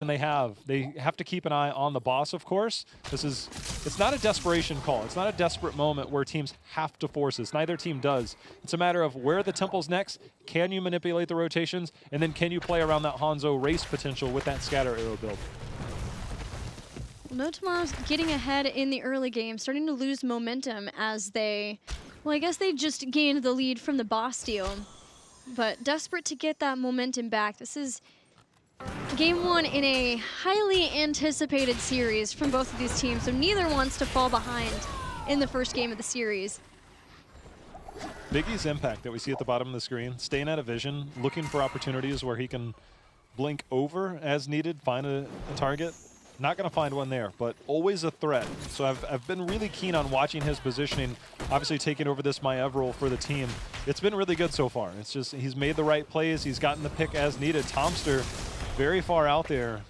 they have to keep an eye on the boss, of course. It's not a desperation call. It's not a desperate moment where teams have to force this. Neither team does. It's a matter of where the temple's next, can you manipulate the rotations, and then can you play around that Hanzo race potential with that scatter arrow build. Well, No Tomorrow's getting ahead in the early game, starting to lose momentum as they, well, I guess they just gained the lead from the boss steal, but desperate to get that momentum back. This is Game 1 in a highly anticipated series from both of these teams, so neither wants to fall behind in the first game of the series. Biggie's impact that we see at the bottom of the screen, staying out of vision, looking for opportunities where he can blink over as needed, find a target. Not going to find one there, but always a threat. So I've been really keen on watching his positioning, obviously taking over this Maev role for the team. It's been really good so far. It's just he's made the right plays. He's gotten the pick as needed. Tomster very far out there.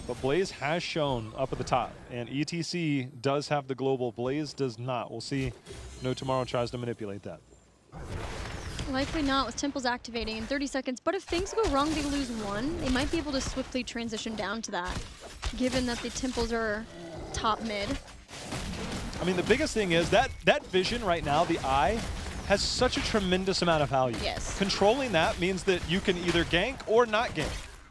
But Blaze has shown up at the top, and ETC does have the global. Blaze does not. We'll see. No Tomorrow tries to manipulate that. Likely not, with Temples activating in 30 seconds. But if things go wrong, they lose one. They might be able to swiftly transition down to that, given that the Temples are top mid. I mean, the biggest thing is that vision right now, the eye, has such a tremendous amount of value. Yes. Controlling that means that you can either gank or not gank.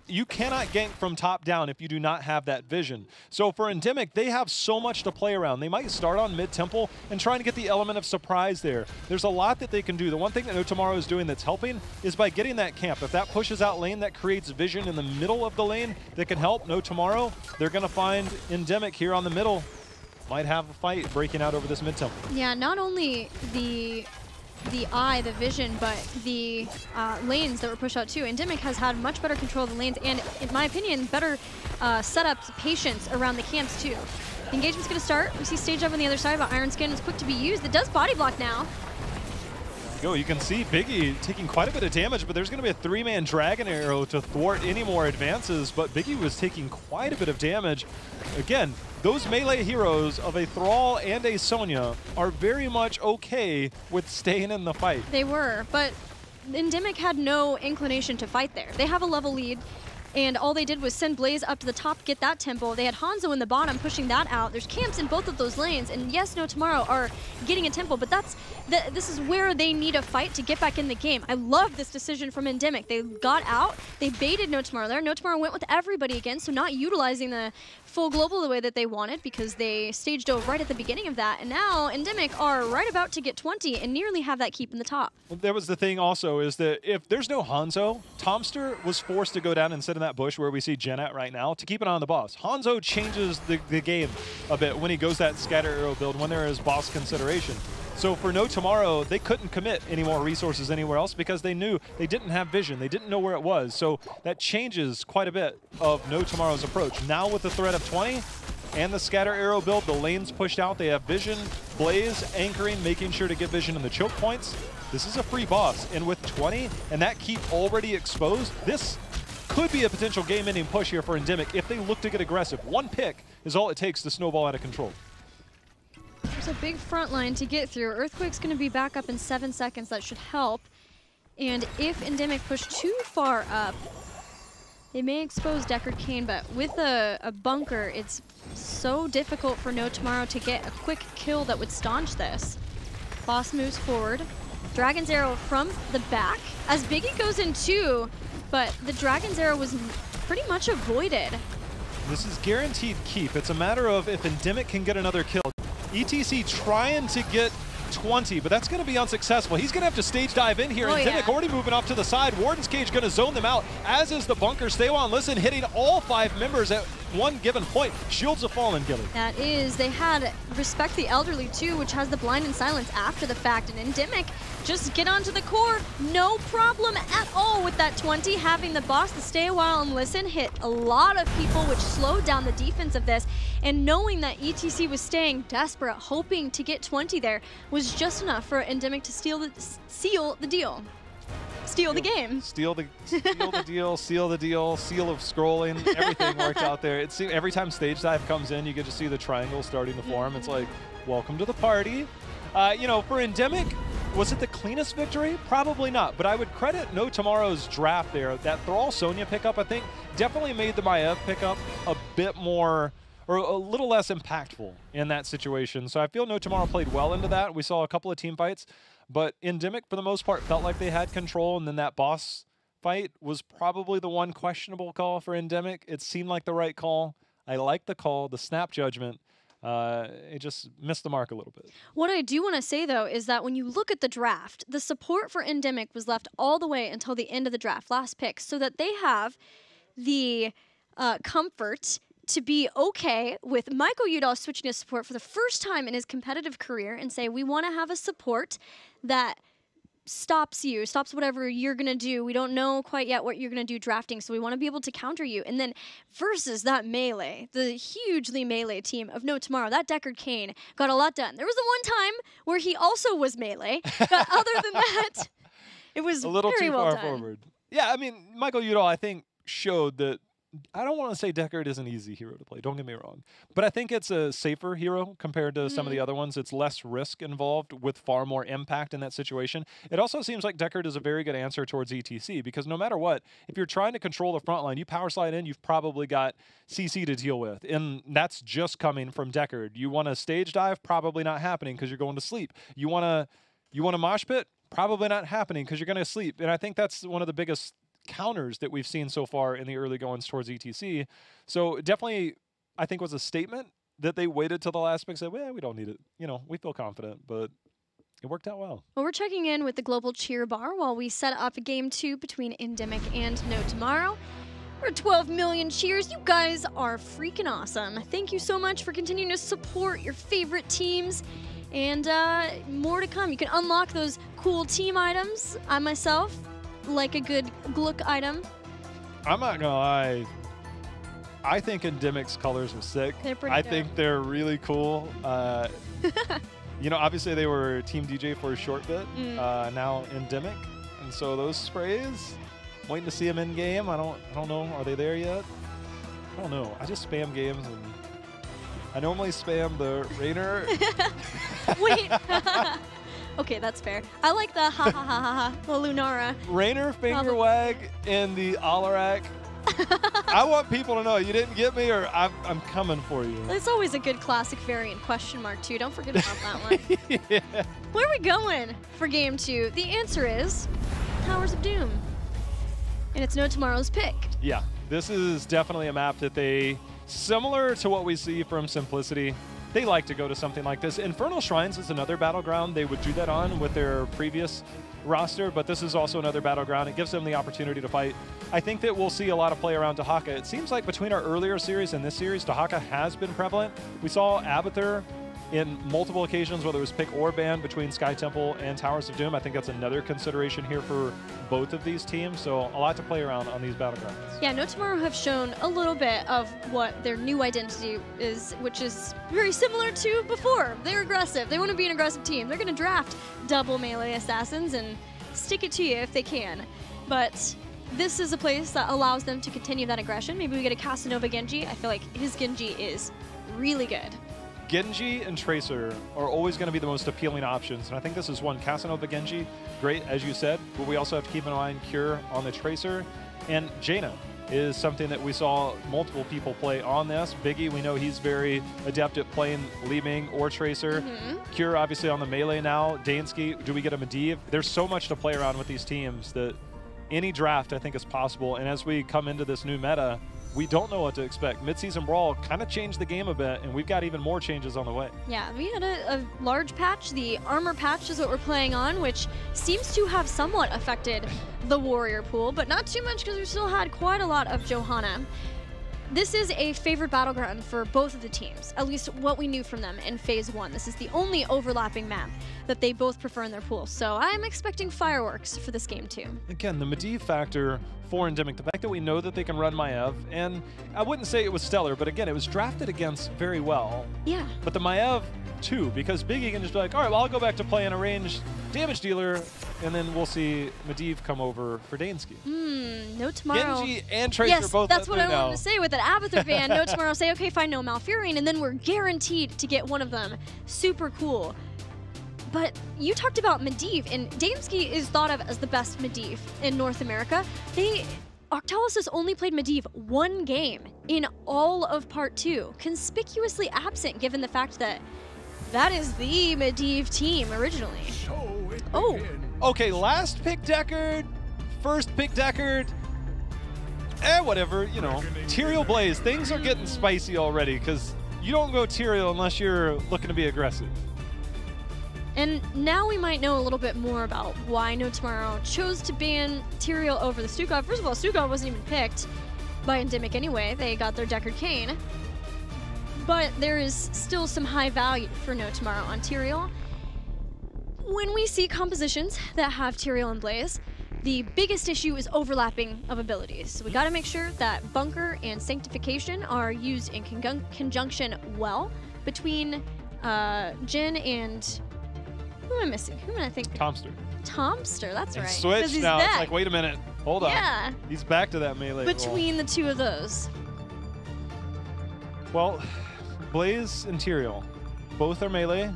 You cannot gank from top down if you do not have that vision. So for ENDEMIC, they have so much to play around. They might start on mid-temple and trying to get the element of surprise there. There's a lot that they can do. The one thing that No Tomorrow is doing that's helping is by getting that camp. If that pushes out lane, that creates vision in the middle of the lane that can help No Tomorrow. They're going to find ENDEMIC here on the middle. Might have a fight breaking out over this mid-temple. Yeah, not only the eye, the vision, but the lanes that were pushed out too. ENDEMIC has had much better control of the lanes and, in my opinion, better setups, patience around the camps too. The engagement's going to start. We see stage up on the other side, but Iron Skin is quick to be used. It does body block now. You can see Biggie taking quite a bit of damage, but there's going to be a three-man Dragon Arrow to thwart any more advances, but Biggie was taking quite a bit of damage. Again, those melee heroes of a Thrall and a Sonya are very much okay with staying in the fight. They were, but ENDEMIC had no inclination to fight there. They have a level lead, and all they did was send Blaze up to the top, get that tempo. They had Hanzo in the bottom pushing that out. There's camps in both of those lanes, and yes, No Tomorrow are getting a tempo, but this is where they need a fight to get back in the game. I love this decision from ENDEMIC. They got out, they baited No Tomorrow there. No Tomorrow went with everybody again, so not utilizing the full global the way that they wanted because they stage dove right at the beginning of that, and now ENDEMIC are right about to get 20 and nearly have that keep in the top. Well, there was the thing also is that if there's no Hanzo, Tomster was forced to go down and sit in that bush where we see Jen at right now to keep an eye on the boss. Hanzo changes the game a bit when he goes that scatter arrow build when there is boss consideration. So for No Tomorrow, they couldn't commit any more resources anywhere else because they knew they didn't have vision. They didn't know where it was. So that changes quite a bit of No Tomorrow's approach. Now with the threat of 20 and the scatter arrow build, the lanes pushed out. They have vision, Blaze, anchoring, making sure to get vision in the choke points. This is a free boss. And with 20 and that keep already exposed, this could be a potential game-ending push here for ENDEMIC if they look to get aggressive. One pick is all it takes to snowball out of control. There's a big front line to get through. Earthquake's going to be back up in 7 seconds. That should help. And if ENDEMIC push too far up, they may expose Deckard Cain, but with a bunker, it's so difficult for No Tomorrow to get a quick kill that would staunch this. Boss moves forward. Dragon's Arrow from the back as Biggie goes in too, but the Dragon's Arrow was pretty much avoided. This is guaranteed keep. It's a matter of if ENDEMIC can get another kill. ETC trying to get 20, but that's going to be unsuccessful. He's going to have to stage dive in here. ENDEMIC already moving off to the side. Warden's Cage going to zone them out, as is the bunker. Stay on, listen, hitting all 5 members at one given point. Shields have fallen, Gilly. That is, they had Respect the Elderly too, which has the blind and silence after the fact, and ENDEMIC just get onto the core, no problem at all with that 20. Having the boss to stay a while and listen hit a lot of people, which slowed down the defense of this, and knowing that ETC was staying desperate, hoping to get 20 there, was just enough for ENDEMIC to seal the deal. Steal the game. Steal the deal, seal the deal, seal of scrolling. Everything worked out there. It seems every time stage dive comes in, you get to see the triangle starting to form. It's like, welcome to the party. You know, for ENDEMIC, Was it the cleanest victory? Probably not, but I would credit No Tomorrow's draft there. That Thrall Sonya pickup, I think, definitely made the Maiev pickup a bit more, or a little less impactful in that situation. So I feel No Tomorrow played well into that. We saw a couple of team fights, but ENDEMIC, for the most part, felt like they had control, and then that boss fight was probably the one questionable call for ENDEMIC. It seemed like the right call. I like the call, the snap judgment. It just missed the mark a little bit. What I do want to say, though, is that when you look at the draft, the support for ENDEMIC was left all the way until the end of the draft, last pick, so that they have the comfort to be okay with Michael Udall switching his support for the first time in his competitive career and say, we want to have a support that stops whatever you're going to do. We don't know quite yet what you're going to do drafting, so we want to be able to counter you. And then versus that melee, the hugely melee team of No Tomorrow, that Deckard Cain got a lot done. There was the one time where he also was melee, but other than that, it was a little very too well far done. forward. Yeah, I mean, Michael Udall, I think, showed that. I don't want to say Deckard is an easy hero to play, don't get me wrong. But I think it's a safer hero compared to some of the other ones. It's less risk involved with far more impact in that situation. It also seems like Deckard is a very good answer towards ETC, because no matter what, if you're trying to control the front line, you power slide in, you've probably got CC to deal with. And that's just coming from Deckard. You want a stage dive? Probably not happening because you're going to sleep. You want a mosh pit? Probably not happening because you're going to sleep. And I think that's one of the biggest counters that we've seen so far in the early goings towards ETC. So definitely, I think, was a statement that they waited till the last pick, said, well, we don't need it. You know, we feel confident, but it worked out well. Well, we're checking in with the Global Cheer Bar while we set up Game 2 between ENDEMIC and No Tomorrow. We're at 12 million cheers. You guys are freaking awesome. Thank you so much for continuing to support your favorite teams. And more to come. You can unlock those cool team items. I myself like a good Glook item. I'm not gonna lie. I think ENDEMIC's colors are sick. They're pretty I dope. think they're really cool. You know, obviously they were Team DJ for a short bit. Now ENDEMIC, and so those sprays, waiting to see them in game. I don't know. Are they there yet? I don't know. I just spam games, and I normally spam the Rainer. Wait. Okay, that's fair. I like the ha ha ha ha ha, the Lunara. Rainer finger wag in the Alarak. I want people to know you didn't get me, or I'm coming for you. It's always a good classic variant, question mark too. Don't forget about that one. Yeah. Where are we going for Game 2? The answer is Towers of Doom. And it's No Tomorrow's pick. Yeah, this is definitely a map that they, similar to what we see from Simplicity, they like to go to something like this. Infernal Shrines is another battleground they would do that on with their previous roster, but this is also another battleground. It gives them the opportunity to fight. I think that we'll see a lot of play around Dahaka. It seems like between our earlier series and this series, Dahaka has been prevalent. We saw Abathur in multiple occasions, whether it was pick or ban between Sky Temple and Towers of Doom. I think that's another consideration here for both of these teams, so a lot to play around on these battlegrounds. Yeah, No Tomorrow have shown a little bit of what their new identity is, which is very similar to before. They're aggressive. They want to be an aggressive team. They're going to draft double melee assassins and stick it to you if they can. But this is a place that allows them to continue that aggression. Maybe we get a Casanova Genji. I feel like his Genji is really good. Genji and Tracer are always going to be the most appealing options, and I think this is one. Casanova Genji, great, as you said, but we also have to keep in mind Cure on the Tracer, and Jaina is something that we saw multiple people play on this. Biggie, we know he's very adept at playing Li Ming or Tracer. Cure, obviously, on the melee now. Dansky, do we get a Medivh? There's so much to play around with these teams that any draft, I think, is possible, and as we come into this new meta, we don't know what to expect. Mid-season Brawl kind of changed the game a bit, and we've got even more changes on the way. Yeah, we had a large patch. The armor patch is what we're playing on, which seems to have somewhat affected the warrior pool, but not too much because we still had quite a lot of Johanna. This is a favorite battleground for both of the teams, at least what we knew from them in Phase 1. This is the only overlapping map that they both prefer in their pool, so I'm expecting fireworks for this game too. Again, the Medivh factor for ENDEMIC, the fact that we know that they can run Maiev, and I wouldn't say it was stellar, but again, it was drafted against very well. Yeah. But the Maiev, too, because Biggie can just be like, all right, well, I'll go back to playing a ranged damage dealer, and then we'll see Medivh come over for Dansky. No Tomorrow. Genji and Tracer yes, both that's what I now. wanted to say with an Abathur ban. No Tomorrow say, okay, fine, no Malfurion, and then we're guaranteed to get one of them. Super cool. But you talked about Medivh, and Damesky is thought of as the best Medivh in North America. Octalis has only played Medivh one game in all of Part 2, conspicuously absent given the fact that that is the Medivh team originally. Oh. Okay, last pick Deckard, first pick Deckard. Whatever, you know. Tyrael Blaze, things are getting spicy already because you don't go Tyrael unless you're looking to be aggressive. And now we might know a little bit more about why No Tomorrow chose to ban Tyrael over the Stukov. First of all, Stukov wasn't even picked by ENDEMIC anyway. They got their Deckard Cain. But there is still some high value for No Tomorrow on Tyrael. When we see compositions that have Tyrael and Blaze, the biggest issue is overlapping of abilities. So we gotta make sure that Bunker and Sanctification are used in conjunction well between Jhin and... Who am I missing? Who am I thinking? Tomster. Tomster, that's right. Switch now. It's like, wait a minute. Hold on. Yeah. He's back to that melee between the two of those. Well, Blaze and Tyrael, both are melee.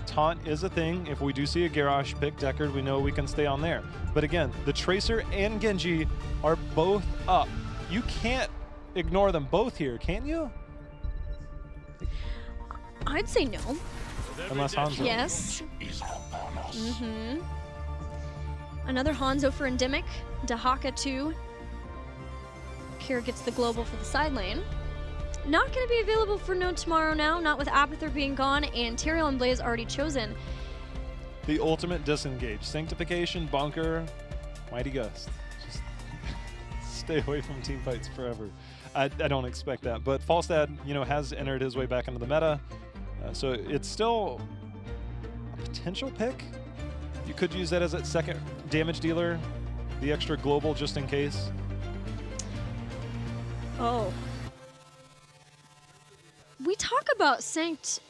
Taunt is a thing. If we do see a Garrosh pick Deckard, we know we can stay on there. But again, the Tracer and Genji are both up. You can't ignore them both here, can you? I'd say no. Unless Hanzo. Yes. Another Hanzo for ENDEMIC. Dahaka 2. Kira gets the global for the side lane. Not going to be available for No Tomorrow now, not with Abathur being gone and Tyrael and Blaze already chosen. The ultimate disengage. Sanctification, Bunker, Mighty Gust. Just stay away from team fights forever. I don't expect that. But Falstad, you know, has entered his way back into the meta. So it's still a potential pick. You could use that as a second damage dealer, the extra global just in case. Oh. We talk about Sanct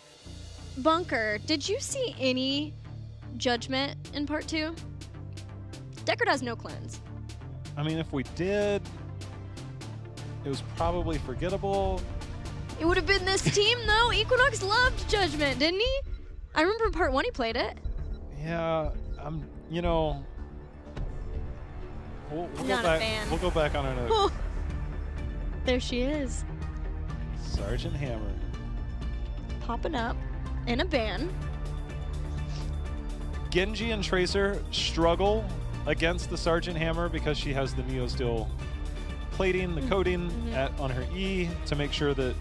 Bunker. Did you see any judgment in Part 2? Deckard has no cleanse. I mean, if we did, it was probably forgettable. It would have been this team, though. Equinox loved Judgment, didn't he? I remember in Part 1 he played it. Yeah, you know, we'll Not go back. a fan. We'll go back on our notes. Oh. There she is. Sergeant Hammer. Popping up in a ban. Genji and Tracer struggle against the Sergeant Hammer because she has the Neo Steel plating, the coating on her E to make sure that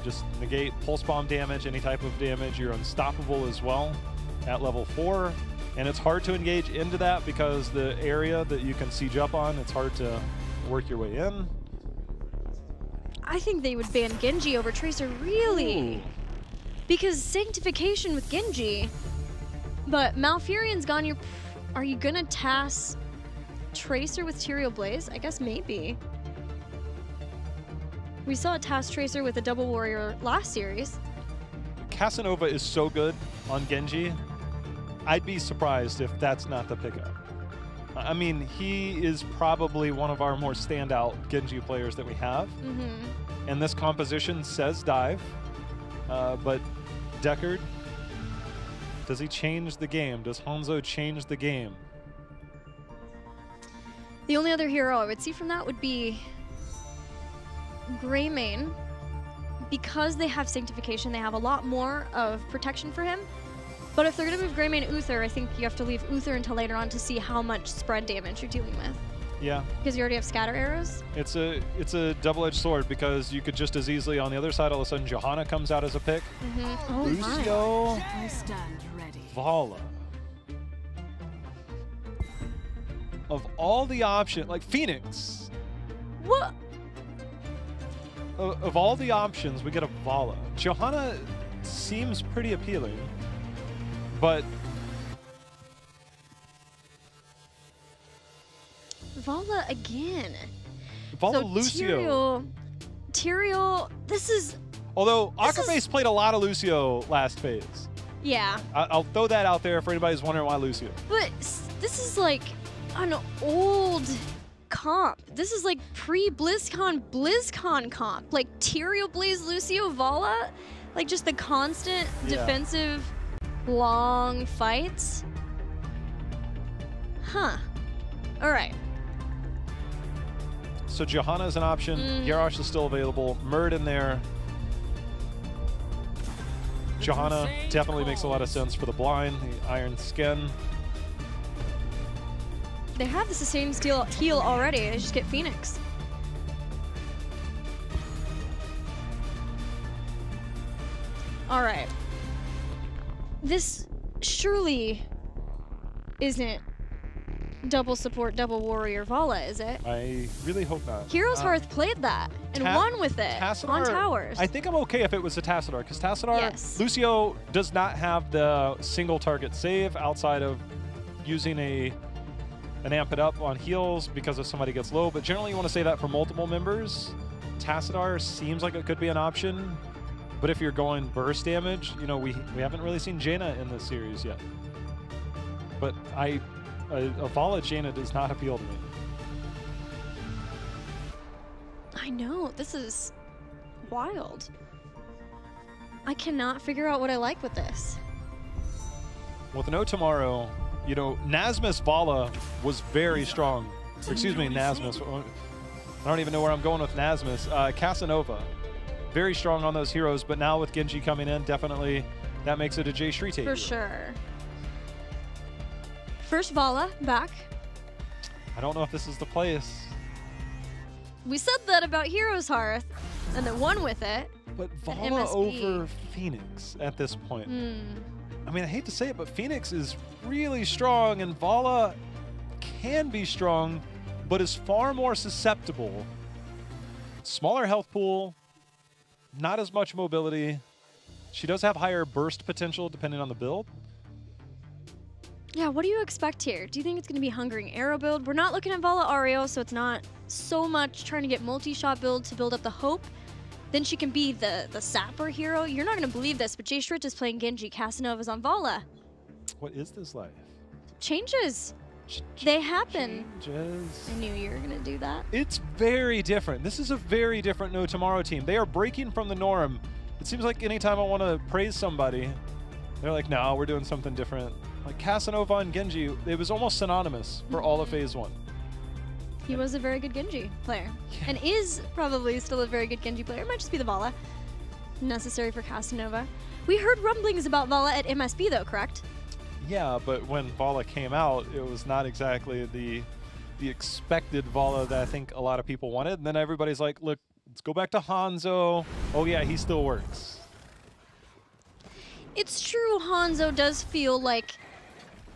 just negate pulse bomb damage, any type of damage. You're unstoppable as well at level 4. And it's hard to engage into that because the area that you can siege up on, it's hard to work your way in. I think they would ban Genji over Tracer, really. Ooh. Because Sanctification with Genji. But Malfurion's gone. Are you going to TAS Tracer with Tyrael Blaze? I guess maybe. We saw a TAS Tracer with a double warrior last series. Casanova is so good on Genji. I'd be surprised if that's not the pickup. I mean, he is probably one of our more standout Genji players that we have. And this composition says dive, but Deckard, does he change the game? Does Hanzo change the game? The only other hero I would see from that would be Greymane. Because they have Sanctification, they have a lot more of protection for him. But if they're going to move Greymane Uther, I think you have to leave Uther until later on to see how much spread damage you're dealing with. Yeah. Because you already have scatter arrows. It's a double-edged sword because you could just as easily on the other side all of a sudden Johanna comes out as a pick. Oh, Lucio. I stand ready. Vala. Of all the options, like Phoenix. What? Of all the options, we get a Vala. Johanna seems pretty appealing, but Vala again. Vala So Lucio. Tyrael, this is... Although Akaface played a lot of Lucio last phase. Yeah. I'll throw that out there for anybody who's wondering why Lucio. But this is like an old comp. This is like pre-BlizzCon comp. Like Tyrael, Blaze, Lucio, Vala. Like just the constant defensive long fights. Huh. All right. So Johanna is an option. Garrosh is still available. Murd in there. Johanna definitely makes a lot of sense for the blind, the iron skin. They have the sustained steel heal already. They just get Phoenix. All right. This surely isn't double support, double warrior Vala, is it? I really hope not. Heroes Hearth played that and won with it on towers. I think I'm okay if it was a Tassadar, because Tassadar, Yes. Lucio does not have the single target save outside of using an amp it up on heals because if somebody gets low, but generally you want to say that for multiple members. Tassadar seems like it could be an option, but if you're going burst damage, you know, we haven't really seen Jaina in this series yet. But a Vala Jaina does not appeal to me. I know, this is wild. I cannot figure out what I like with this. With No Tomorrow, you know, Nasmus Vala was very strong. Excuse me, Nasmus. I don't even know where I'm going with Nasmus. Casanova, very strong on those heroes, but now with Genji coming in, definitely that makes it a Jay Shrite. For sure. First Vala back. I don't know if this is the place. We said that about Heroes Hearth, and then won with it. But Vala over Phoenix at this point. I mean, I hate to say it, but Phoenix is really strong, and Vala can be strong, but is far more susceptible. Smaller health pool, not as much mobility. She does have higher burst potential depending on the build. Yeah, what do you expect here? Do you think it's going to be Hungering Arrow build? We're not looking at Vala Ario, so it's not so much trying to get multi-shot build to build up the hope. Then she can be the sapper hero. You're not going to believe this, but Jay Shrich is playing Genji. Casanova's on Vala. What is this life? Changes. They happen. Changes. I knew you were going to do that. It's very different. This is a very different No Tomorrow team. They are breaking from the norm. It seems like anytime I want to praise somebody, they're like, no, we're doing something different. Like Casanova and Genji, it was almost synonymous for all of Phase 1. He was a very good Genji player. And is probably still a very good Genji player. It might just be the Vala necessary for Casanova. We heard rumblings about Vala at MSB though, correct? Yeah, but when Vala came out, it was not exactly the expected Vala that I think a lot of people wanted. And then everybody's like, look, let's go back to Hanzo. Oh yeah, he still works. It's true, Hanzo does feel like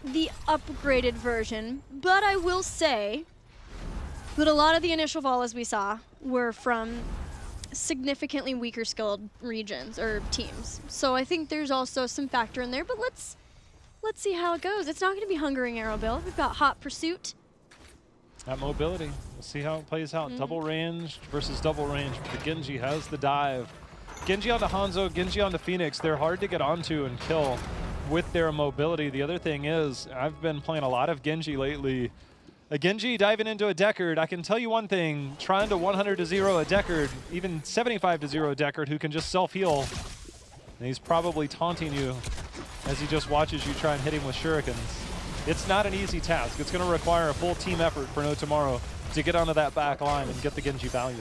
the upgraded version, but I will say that a lot of the initial Valas we saw were from significantly weaker skilled regions or teams. So I think there's also some factor in there, but let's see how it goes. It's not going to be Hungering Arrow build. We've got Hot Pursuit. That mobility. We'll see how it plays out. Double range versus double range. The Genji has the dive. Genji onto Hanzo, Genji onto Phoenix. They're hard to get onto and kill with their mobility. The other thing is, I've been playing a lot of Genji lately. A Genji diving into a Deckard, I can tell you one thing, trying to 100 to 0 a Deckard, even 75 to 0 a Deckard who can just self-heal. And he's probably taunting you as he just watches you try and hit him with shurikens. It's not an easy task. It's going to require a full team effort for No Tomorrow to get onto that back line and get the Genji value.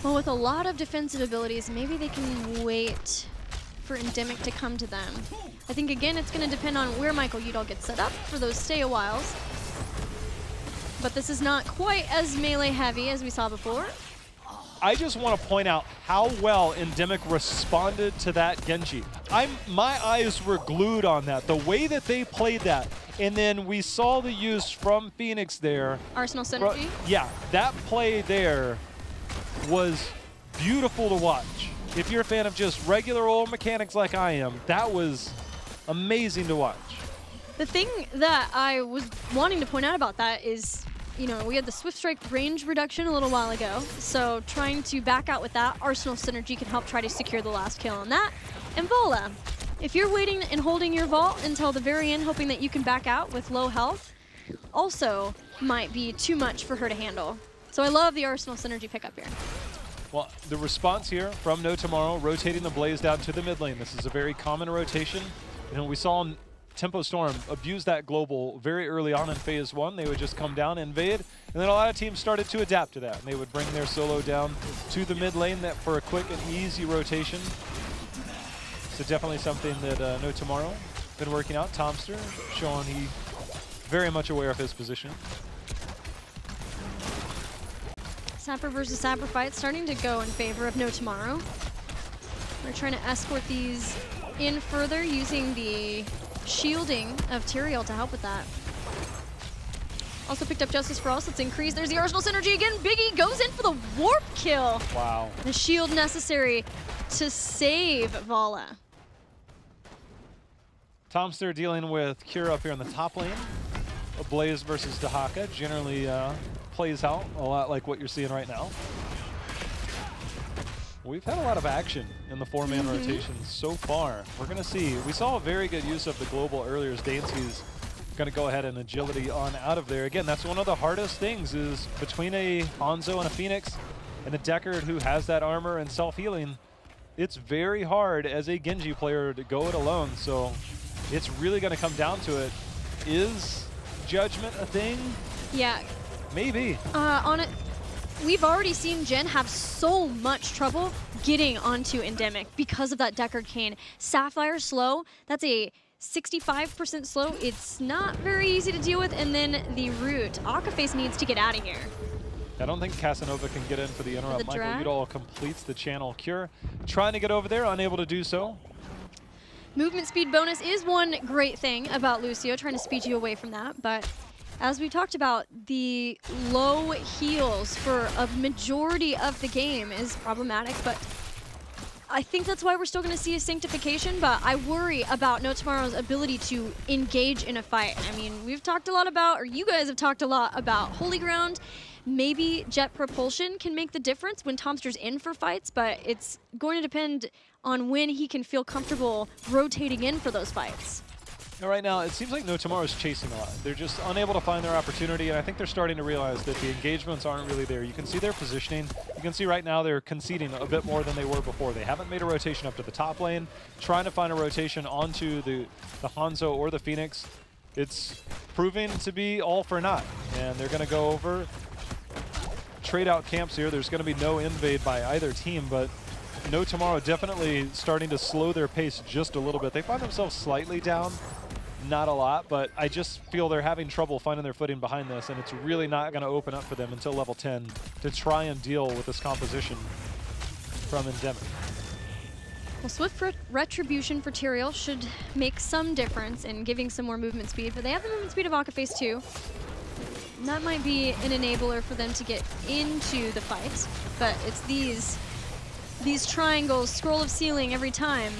Well, with a lot of defensive abilities, maybe they can wait for Endemic to come to them. I think, again, it's going to depend on where Michael Udall gets set up for those stay-a-whiles. But this is not quite as melee-heavy as we saw before. I just want to point out how well Endemic responded to that Genji. My eyes were glued on that. The way that they played that. And then we saw the use from Phoenix there. Arsenal synergy? Yeah, that play there was beautiful to watch. If you're a fan of just regular old mechanics like I am, that was amazing to watch. The thing that I was wanting to point out about that is, you know, we had the Swift Strike range reduction a little while ago, so trying to back out with that, Arsenal synergy can help try to secure the last kill on that. And Vala, if you're waiting and holding your vault until the very end, hoping that you can back out with low health, also might be too much for her to handle. So I love the Arsenal synergy pickup here. Well, the response here from No Tomorrow, rotating the Blaze down to the mid lane. This is a very common rotation. You know, we saw Tempo Storm abuse that global very early on in phase 1. They would just come down, invade, and then a lot of teams started to adapt to that. And they would bring their solo down to the mid lane for a quick and easy rotation. So definitely something that No Tomorrow been working out. Tomster showing he very much aware of his position. Sapper versus Sapper fight starting to go in favor of No Tomorrow. They're trying to escort these in further using the shielding of Tyrael to help with that. Also picked up Justice for All, so it's increased. There's the Arsenal synergy again. Biggie goes in for the warp kill. Wow. The shield necessary to save Vala. Tomster dealing with Cure up here in the top lane. A Blaze versus Dahaka generally plays out a lot like what you're seeing right now. We've had a lot of action in the 4-man rotations so far. We're going to see. We saw a very good use of the global earlier as Dancy's going to go ahead and agility on out of there. Again, that's one of the hardest things is between a Hanzo and a Phoenix and a Deckard who has that armor and self-healing, it's very hard as a Genji player to go it alone. So it's really going to come down to it. Is judgment a thing? Yeah. Maybe. On it. We've already seen Jen have so much trouble getting onto Endemic because of that Deckard Cane. Sapphire slow, that's a 65% slow. It's not very easy to deal with. And then the root. Akaface needs to get out of here. I don't think Casanova can get in for the interrupt. Michael Udall completes the channel. Cure trying to get over there, unable to do so. Movement speed bonus is one great thing about Lucio, trying to speed you away from that. But as we talked about, the low heals for a majority of the game is problematic, but I think that's why we're still going to see a sanctification, but I worry about No Tomorrow's ability to engage in a fight. I mean, we've talked a lot about, or you guys have talked a lot about Holy Ground. Maybe Jet Propulsion can make the difference when Tomster's in for fights, but it's going to depend on when he can feel comfortable rotating in for those fights. Right now, it seems like No Tomorrow's chasing a lot. They're just unable to find their opportunity, and I think they're starting to realize that the engagements aren't really there. You can see their positioning. You can see right now they're conceding a bit more than they were before. They haven't made a rotation up to the top lane, trying to find a rotation onto the Hanzo or the Phoenix. It's proving to be all for naught, and they're going to go over, trade out camps here. There's going to be no invade by either team, but No Tomorrow definitely starting to slow their pace just a little bit. They find themselves slightly down. Not a lot, but I just feel they're having trouble finding their footing behind this, and it's really not going to open up for them until level 10 to try and deal with this composition from Endemic. Well, Swift Retribution for Tyrael should make some difference in giving some more movement speed, but they have the movement speed of Akaface too. And that might be an enabler for them to get into the fight, but it's these triangles, scroll of ceiling every time,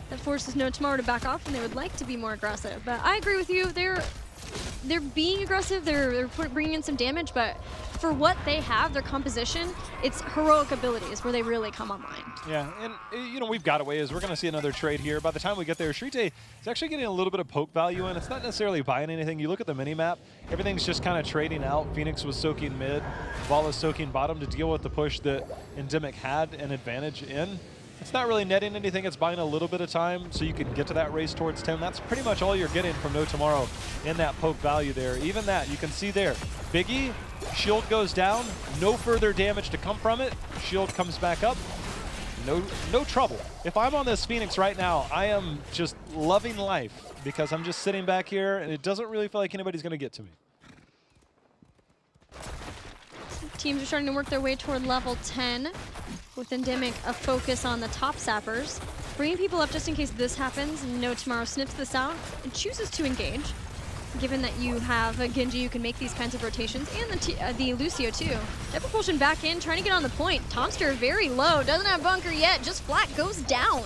that forces No Tomorrow to back off, and they would like to be more aggressive. But I agree with you. They're being aggressive. They're bringing in some damage, but for what they have, their composition, it's heroic abilities where they really come online. Yeah, and you know, we've got a ways. We're going to see another trade here. By the time we get there, Shrite is actually getting a little bit of poke value in. It's not necessarily buying anything. You look at the mini-map, everything's just kind of trading out. Phoenix was soaking mid, Vala's soaking bottom to deal with the push that Endemic had an advantage in. It's not really netting anything. It's buying a little bit of time so you can get to that race towards 10. That's pretty much all you're getting from No Tomorrow in that poke value there. Even that, you can see there. Biggie, shield goes down. No further damage to come from it. Shield comes back up. No trouble. If I'm on this Phoenix right now, I am just loving life because I'm just sitting back here and it doesn't really feel like anybody's going to get to me. Teams are starting to work their way toward level 10. With Endemic, a focus on the top sappers. Bringing people up just in case this happens. No Tomorrow snips this out and chooses to engage. Given that you have a Genji, you can make these kinds of rotations. And the Lucio, too. That propulsion back in, trying to get on the point. Tomster very low, doesn't have bunker yet. Just flat goes down.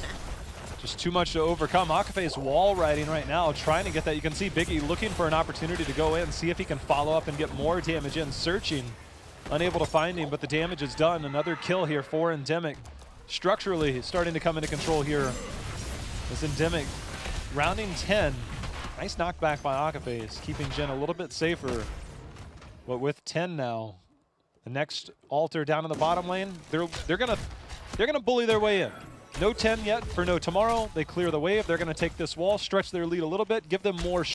Just too much to overcome. Akaface wall riding right now, trying to get that. You can see Biggie looking for an opportunity to go in, see if he can follow up and get more damage in, searching. Unable to find him, but the damage is done. Another kill here for Endemic. Structurally starting to come into control here as Endemic rounding 10. Nice knockback by Akaface, keeping Jen a little bit safer. But with 10 now, The next altar down in the bottom lane, they're gonna bully their way in. No 10 yet for No Tomorrow. They clear the wave. They're gonna take this wall, stretch their lead a little bit, give them more